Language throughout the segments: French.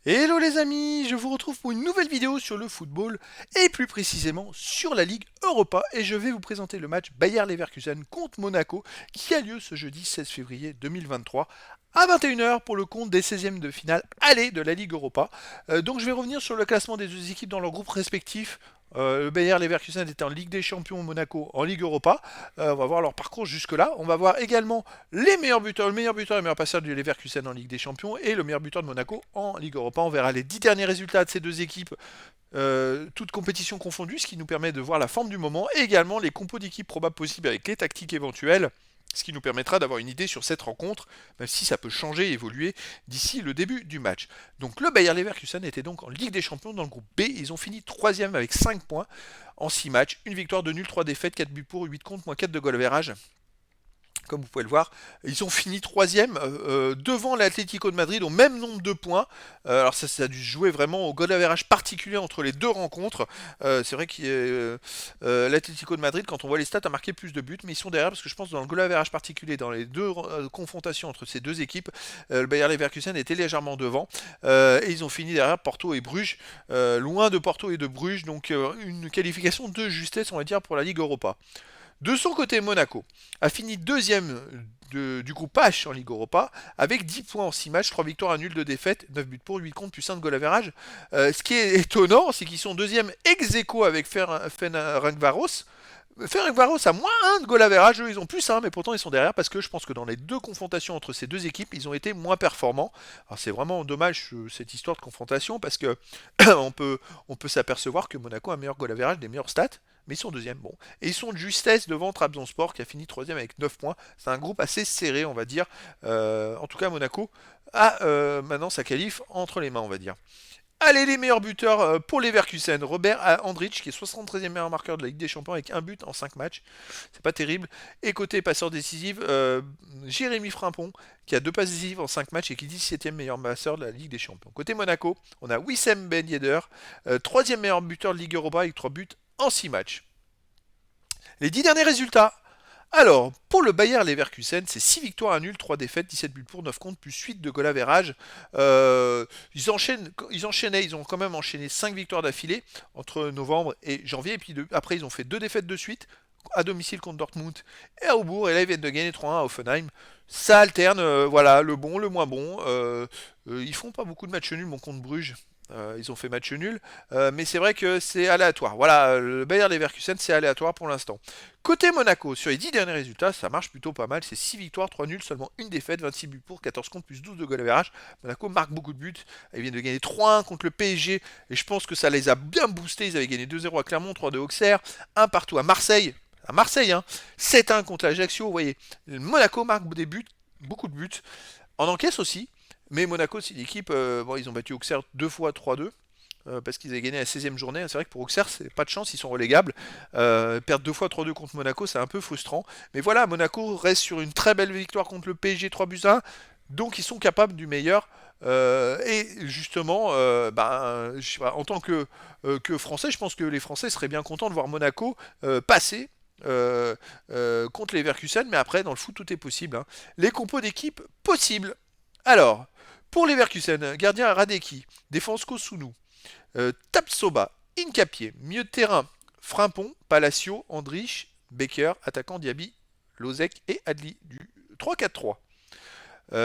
Hello les amis, je vous retrouve pour une nouvelle vidéo sur le football et plus précisément sur la Ligue Europa et je vais vous présenter le match Bayer Leverkusen contre Monaco qui a lieu ce jeudi 16 février 2023 à 21h pour le compte des 16e de finale aller de la Ligue Europa. Donc je vais revenir sur le classement des deux équipes dans leurs groupes respectifs. Le Bayer Leverkusen était en Ligue des Champions, Monaco en Ligue Europa. On va voir leur parcours jusque-là. On va voir également les meilleurs buteurs, le meilleur buteur et le meilleur passeur du Leverkusen en Ligue des Champions et le meilleur buteur de Monaco en Ligue Europa. On verra les 10 derniers résultats de ces deux équipes, toutes compétitions confondues, ce qui nous permet de voir la forme du moment et également les compos d'équipes probables possibles avec les tactiques éventuelles. Ce qui nous permettra d'avoir une idée sur cette rencontre, même si ça peut changer et évoluer d'ici le début du match. Donc le Bayer Leverkusen était donc en Ligue des Champions dans le groupe B. Ils ont fini 3ème avec 5 points en 6 matchs. Une victoire de nul, 3 défaites, 4 buts pour, 8 contre, moins 4 de goal average. Comme vous pouvez le voir, ils ont fini troisième devant l'Atlético de Madrid au même nombre de points. Alors ça a dû se jouer vraiment au goal average particulier entre les deux rencontres. C'est vrai que l'Atlético de Madrid, quand on voit les stats, a marqué plus de buts, mais ils sont derrière parce que je pense que dans le goal average particulier, dans les deux confrontations entre ces deux équipes, le Bayer Leverkusen était légèrement devant. Et ils ont fini derrière Porto et Bruges, loin de Porto et de Bruges, donc une qualification de justesse, on va dire, pour la Ligue Europa. De son côté, Monaco a fini deuxième du groupe H en Ligue Europa avec 10 points en 6 matchs, 3 victoires, 1 nul, 2 défaites, 9 buts pour, 8 contre, plus 1 de goal average. Ce qui est étonnant, c'est qu'ils sont deuxième ex aequo avec Ferencváros. Ferencváros a moins 1 de goal average, eux ils ont plus 1, mais pourtant ils sont derrière parce que je pense que dans les deux confrontations entre ces deux équipes, ils ont été moins performants. Alors c'est vraiment dommage cette histoire de confrontation parce que on peut s'apercevoir que Monaco a un meilleur goal average, des meilleures stats, mais ils sont deuxième. Bon. Et ils sont de justesse devant Trabzonspor qui a fini troisième avec 9 points. C'est un groupe assez serré, on va dire. En tout cas, Monaco a maintenant sa qualif entre les mains, on va dire. Allez, les meilleurs buteurs pour Leverkusen. Robert Andrich, qui est 73e meilleur marqueur de la Ligue des Champions avec un but en 5 matchs. C'est pas terrible. Et côté passeur décisif, Jérémy Frimpong, qui a 2 passes décisives en 5 matchs et qui est 17e meilleur passeur de la Ligue des Champions. Côté Monaco, on a Wissem Ben Yedder, 3e meilleur buteur de Ligue Europa avec 3 buts en 6 matchs. Les 10 derniers résultats. Alors, pour le Bayer Leverkusen, c'est 6 victoires à nul, 3 défaites, 17 buts pour, 9 contre, plus 8 de goal average. Ils ont quand même enchaîné 5 victoires d'affilée entre novembre et janvier. Et puis après, ils ont fait 2 défaites de suite à domicile contre Dortmund et à Aubourg. Et là, ils viennent de gagner 3-1 à Offenheim. Ça alterne, voilà, le bon, le moins bon. Ils font pas beaucoup de matchs nuls, mon contre Bruges. Ils ont fait match nul, mais c'est vrai que c'est aléatoire. Voilà, le Bayer Leverkusen, c'est aléatoire pour l'instant. Côté Monaco, sur les 10 derniers résultats, ça marche plutôt pas mal. C'est 6 victoires, 3 nuls, seulement une défaite, 26 buts pour, 14 contre, plus 12 de goal average. Monaco marque beaucoup de buts. Ils viennent de gagner 3-1 contre le PSG, et je pense que ça les a bien boostés. Ils avaient gagné 2-0 à Clermont, 3-2 à Auxerre, 1 partout à Marseille. À Marseille, hein, 7-1 contre l'Ajaccio. Vous voyez, Monaco marque des buts, beaucoup de buts. En encaisse aussi. Mais Monaco, c'est l'équipe. Bon, ils ont battu Auxerre 2 fois 3-2. Parce qu'ils avaient gagné la 16e journée. C'est vrai que pour Auxerre, c'est pas de chance, ils sont relégables. Perdre 2 fois 3-2 contre Monaco, c'est un peu frustrant. Mais voilà, Monaco reste sur une très belle victoire contre le PSG 3 buts à 1. Donc ils sont capables du meilleur. Et justement, je sais pas, en tant que Français, je pense que les Français seraient bien contents de voir Monaco passer contre les Leverkusen. Mais après, dans le foot, tout est possible, hein. Les compos d'équipe possibles. Alors, pour les Leverkusen, gardien Radeki, défense Kosunu, Tapsoba, Incapié, milieu de terrain, Frimpong, Palacio, Andrich, Becker, attaquant Diaby, Lozek et Adli du 3-4-3.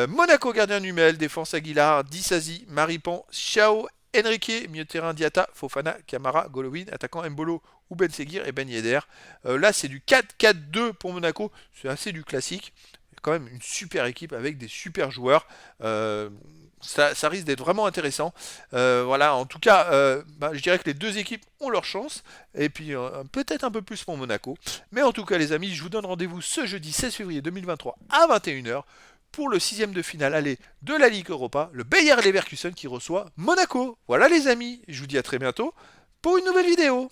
Monaco, gardien Numel, défense Aguilar, Disasi, Maripan, Xiao, Enrique, milieu de terrain Diata, Fofana, Camara, Golovin, attaquant Mbolo ou Ben Seguir et Ben Yedder. Là, c'est du 4-4-2 pour Monaco, c'est assez du classique. Quand même une super équipe avec des super joueurs. Ça risque d'être vraiment intéressant. Voilà, en tout cas, je dirais que les deux équipes ont leur chance. Et puis peut-être un peu plus pour Monaco. Mais en tout cas, les amis, je vous donne rendez-vous ce jeudi 16 février 2023 à 21h pour le 6ème de finale aller de la Ligue Europa, le Bayer Leverkusen qui reçoit Monaco. Voilà les amis, je vous dis à très bientôt pour une nouvelle vidéo.